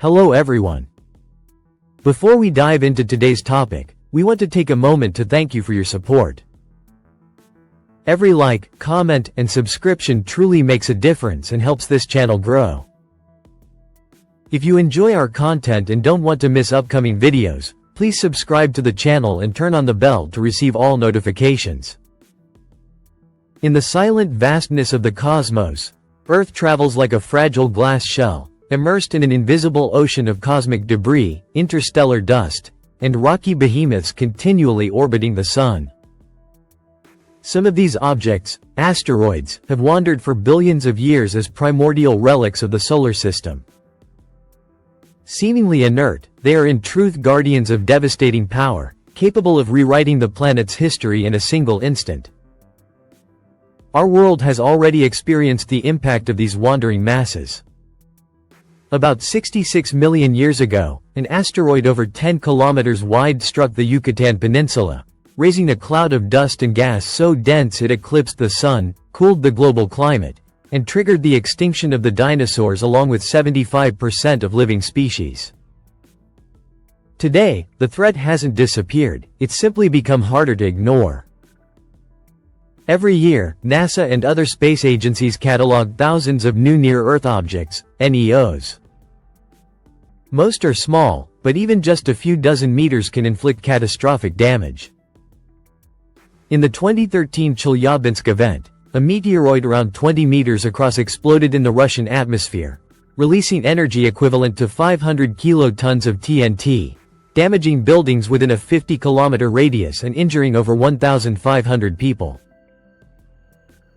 Hello everyone. Before we dive into today's topic, we want to take a moment to thank you for your support. Every like, comment, and subscription truly makes a difference and helps this channel grow. If you enjoy our content and don't want to miss upcoming videos, please subscribe to the channel and turn on the bell to receive all notifications. In the silent vastness of the cosmos, Earth travels like a fragile glass shell, immersed in an invisible ocean of cosmic debris, interstellar dust, and rocky behemoths continually orbiting the Sun. Some of these objects, asteroids, have wandered for billions of years as primordial relics of the solar system. Seemingly inert, they are in truth guardians of devastating power, capable of rewriting the planet's history in a single instant. Our world has already experienced the impact of these wandering masses. About 66 million years ago, an asteroid over 10 kilometers wide struck the Yucatan Peninsula, raising a cloud of dust and gas so dense it eclipsed the Sun, cooled the global climate, and triggered the extinction of the dinosaurs along with 75% of living species. Today, the threat hasn't disappeared, it's simply become harder to ignore. Every year, NASA and other space agencies catalog thousands of new near-Earth objects, NEOs. Most are small, but even just a few dozen meters can inflict catastrophic damage. In the 2013 Chelyabinsk event, a meteoroid around 20 meters across exploded in the Russian atmosphere, releasing energy equivalent to 500 kilotons of TNT, damaging buildings within a 50-kilometer radius and injuring over 1,500 people.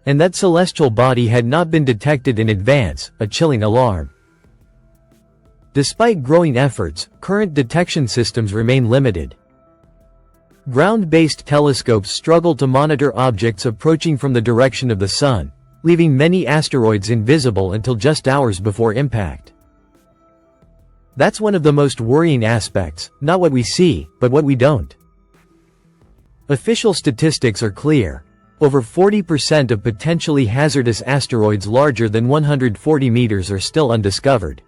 And that celestial body had not been detected in advance, a chilling alarm. Despite growing efforts, current detection systems remain limited. Ground-based telescopes struggle to monitor objects approaching from the direction of the Sun, leaving many asteroids invisible until just hours before impact. That's one of the most worrying aspects, not what we see, but what we don't. Official statistics are clear. Over 40% of potentially hazardous asteroids larger than 140 meters are still undiscovered.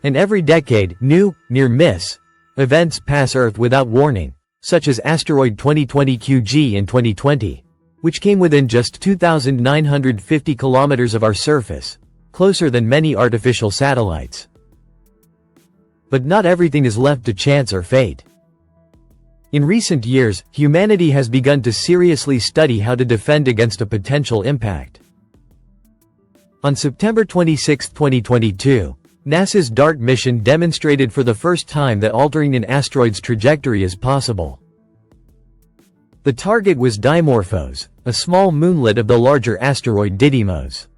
And every decade, new, near-miss events pass Earth without warning, such as asteroid 2020 QG in 2020, which came within just 2,950 kilometers of our surface, closer than many artificial satellites. But not everything is left to chance or fate. In recent years, humanity has begun to seriously study how to defend against a potential impact. On September 26, 2022, NASA's DART mission demonstrated for the first time that altering an asteroid's trajectory is possible. The target was Dimorphos, a small moonlet of the larger asteroid Didymos.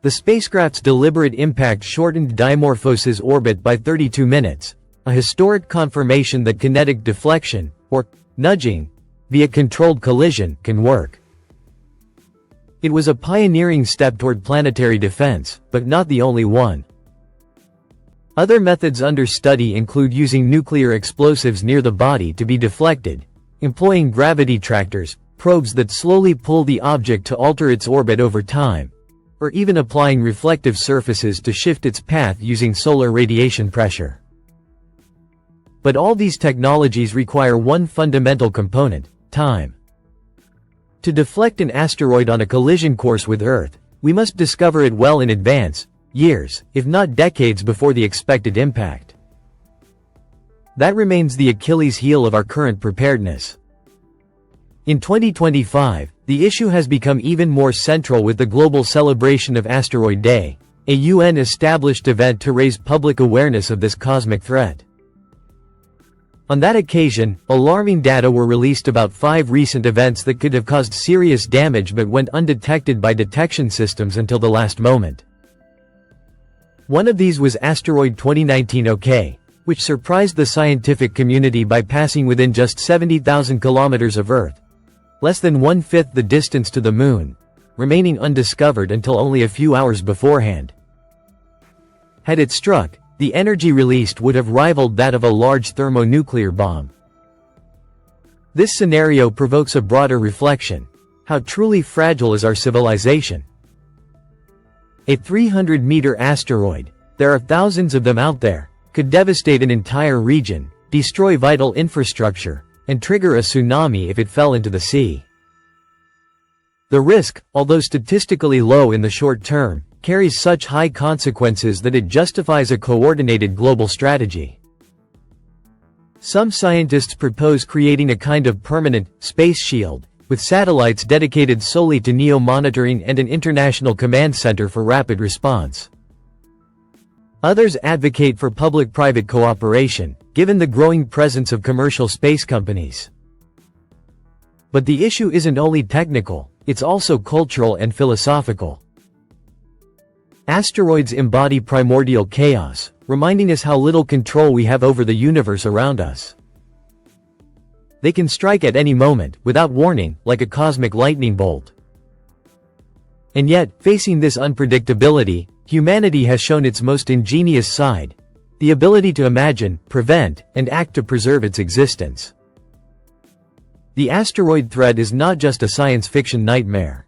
The spacecraft's deliberate impact shortened Dimorphos's orbit by 32 minutes. A historic confirmation that kinetic deflection, or nudging, via controlled collision, can work. It was a pioneering step toward planetary defense, but not the only one. Other methods under study include using nuclear explosives near the body to be deflected, employing gravity tractors, probes that slowly pull the object to alter its orbit over time, or even applying reflective surfaces to shift its path using solar radiation pressure. But all these technologies require one fundamental component: time. To deflect an asteroid on a collision course with Earth, we must discover it well in advance, years, if not decades before the expected impact. That remains the Achilles heel of our current preparedness. In 2025, the issue has become even more central with the global celebration of Asteroid Day, a UN-established event to raise public awareness of this cosmic threat. On that occasion, alarming data were released about 5 recent events that could have caused serious damage but went undetected by detection systems until the last moment. One of these was Asteroid 2019 OK, which surprised the scientific community by passing within just 70,000 kilometers of Earth, less than 1/5 the distance to the Moon, remaining undiscovered until only a few hours beforehand. Had it struck, the energy released would have rivaled that of a large thermonuclear bomb. This scenario provokes a broader reflection. How truly fragile is our civilization? A 300-meter asteroid, There are thousands of them out there, could devastate an entire region, destroy vital infrastructure, and trigger a tsunami if it fell into the sea. The risk, although statistically low in the short term, carries such high consequences that it justifies a coordinated global strategy. Some scientists propose creating a kind of permanent space shield, with satellites dedicated solely to NEO monitoring and an international command center for rapid response. Others advocate for public-private cooperation, given the growing presence of commercial space companies. But the issue isn't only technical, it's also cultural and philosophical. Asteroids embody primordial chaos, reminding us how little control we have over the universe around us. They can strike at any moment, without warning, like a cosmic lightning bolt. And yet, facing this unpredictability, humanity has shown its most ingenious side: the ability to imagine, prevent, and act to preserve its existence. The asteroid threat is not just a science fiction nightmare.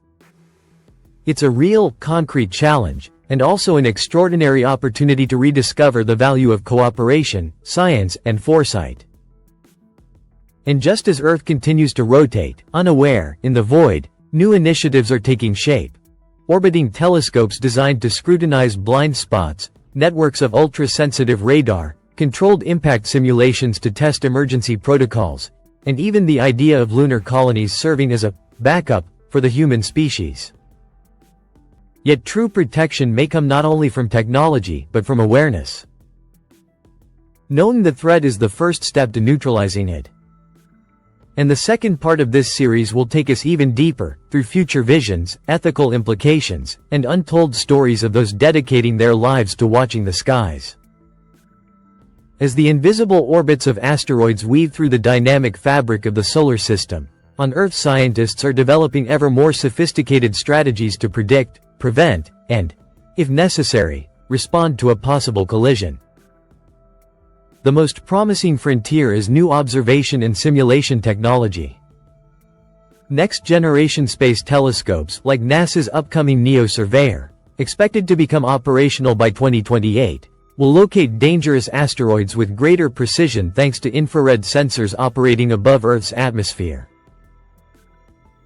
It's a real, concrete challenge, and also an extraordinary opportunity to rediscover the value of cooperation, science, and foresight. And just as Earth continues to rotate, unaware, in the void, new initiatives are taking shape. Orbiting telescopes designed to scrutinize blind spots, networks of ultra-sensitive radar, controlled impact simulations to test emergency protocols, and even the idea of lunar colonies serving as a backup for the human species. Yet true protection may come not only from technology, but from awareness. Knowing the threat is the first step to neutralizing it. And the second part of this series will take us even deeper, through future visions, ethical implications, and untold stories of those dedicating their lives to watching the skies. As the invisible orbits of asteroids weave through the dynamic fabric of the solar system, on Earth scientists are developing ever more sophisticated strategies to predict, prevent, and, if necessary, respond to a possible collision. The most promising frontier is new observation and simulation technology. Next-generation space telescopes, like NASA's upcoming NEO Surveyor, expected to become operational by 2028, will locate dangerous asteroids with greater precision thanks to infrared sensors operating above Earth's atmosphere.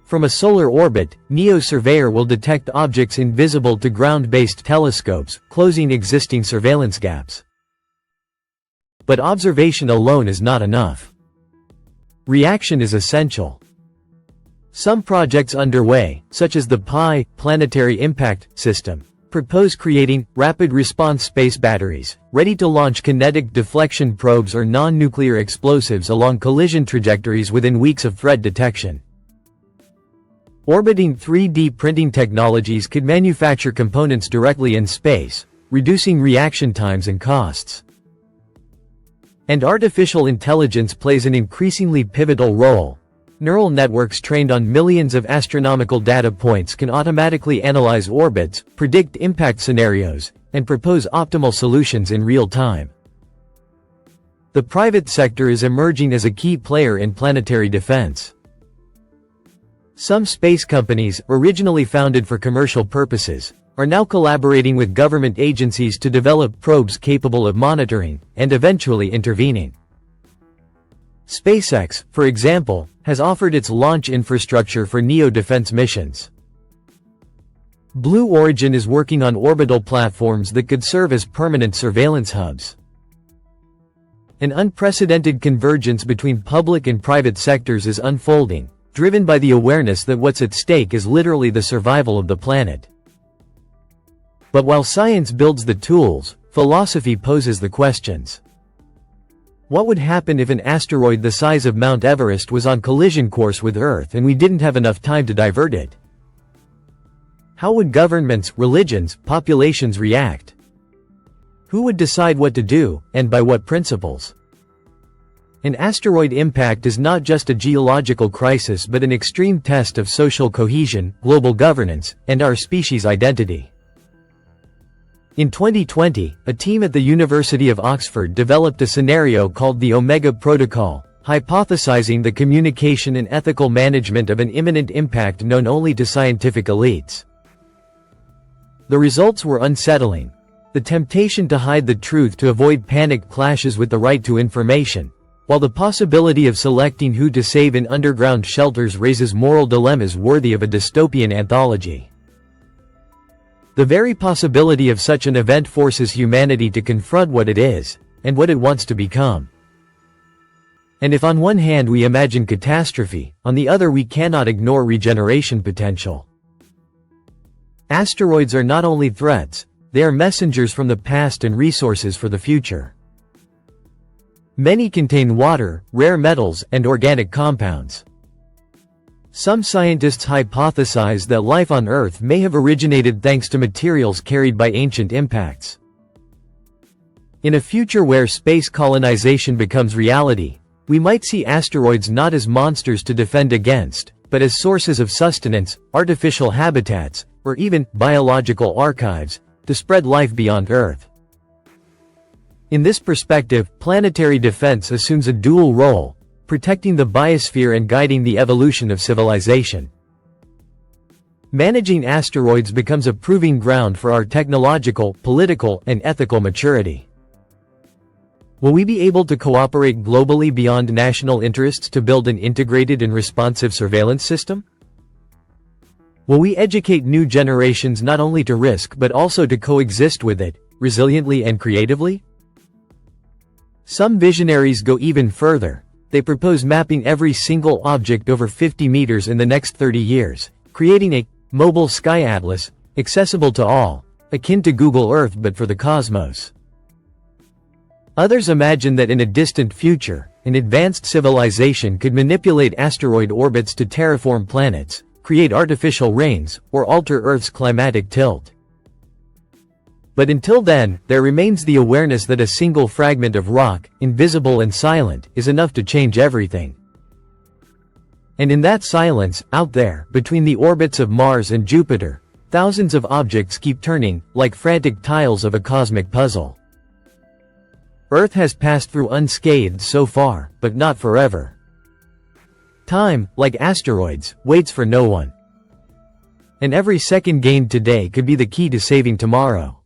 From a solar orbit, NEO Surveyor will detect objects invisible to ground-based telescopes, closing existing surveillance gaps. But observation alone is not enough. Reaction is essential. Some projects underway, such as the Planetary Impact System, propose creating rapid response space batteries, ready to launch kinetic deflection probes or non-nuclear explosives along collision trajectories within weeks of threat detection. Orbiting 3D printing technologies could manufacture components directly in space, reducing reaction times and costs. And artificial intelligence plays an increasingly pivotal role. Neural networks trained on millions of astronomical data points can automatically analyze orbits, predict impact scenarios, and propose optimal solutions in real time. The private sector is emerging as a key player in planetary defense. Some space companies, originally founded for commercial purposes, are now collaborating with government agencies to develop probes capable of monitoring, and eventually intervening. SpaceX, for example, has offered its launch infrastructure for NEO defense missions. Blue Origin is working on orbital platforms that could serve as permanent surveillance hubs. An unprecedented convergence between public and private sectors is unfolding, driven by the awareness that what's at stake is literally the survival of the planet. But while science builds the tools, philosophy poses the questions. What would happen if an asteroid the size of Mount Everest was on collision course with Earth and we didn't have enough time to divert it? How would governments, religions, populations react? Who would decide what to do, and by what principles? An asteroid impact is not just a geological crisis but an extreme test of social cohesion, global governance, and our species' identity. In 2020, a team at the University of Oxford developed a scenario called the Omega Protocol, hypothesizing the communication and ethical management of an imminent impact known only to scientific elites. The results were unsettling. The temptation to hide the truth to avoid panic clashes with the right to information, while the possibility of selecting who to save in underground shelters raises moral dilemmas worthy of a dystopian anthology. The very possibility of such an event forces humanity to confront what it is, and what it wants to become. And if on one hand we imagine catastrophe, on the other we cannot ignore regeneration potential. Asteroids are not only threats, they are messengers from the past and resources for the future. Many contain water, rare metals, and organic compounds. Some scientists hypothesize that life on Earth may have originated thanks to materials carried by ancient impacts. In a future where space colonization becomes reality, we might see asteroids not as monsters to defend against, but as sources of sustenance, artificial habitats, or even biological archives, to spread life beyond Earth. In this perspective, planetary defense assumes a dual role, protecting the biosphere and guiding the evolution of civilization. Managing asteroids becomes a proving ground for our technological, political, and ethical maturity. Will we be able to cooperate globally beyond national interests to build an integrated and responsive surveillance system? Will we educate new generations not only to risk but also to coexist with it, resiliently and creatively? Some visionaries go even further. They propose mapping every single object over 50 meters in the next 30 years, creating a mobile sky atlas, accessible to all, akin to Google Earth but for the cosmos. Others imagine that in a distant future, an advanced civilization could manipulate asteroid orbits to terraform planets, create artificial rains, or alter Earth's climatic tilt. But until then, there remains the awareness that a single fragment of rock, invisible and silent, is enough to change everything. And in that silence, out there, between the orbits of Mars and Jupiter, thousands of objects keep turning, like frantic tiles of a cosmic puzzle. Earth has passed through unscathed so far, but not forever. Time, like asteroids, waits for no one. And every second gained today could be the key to saving tomorrow.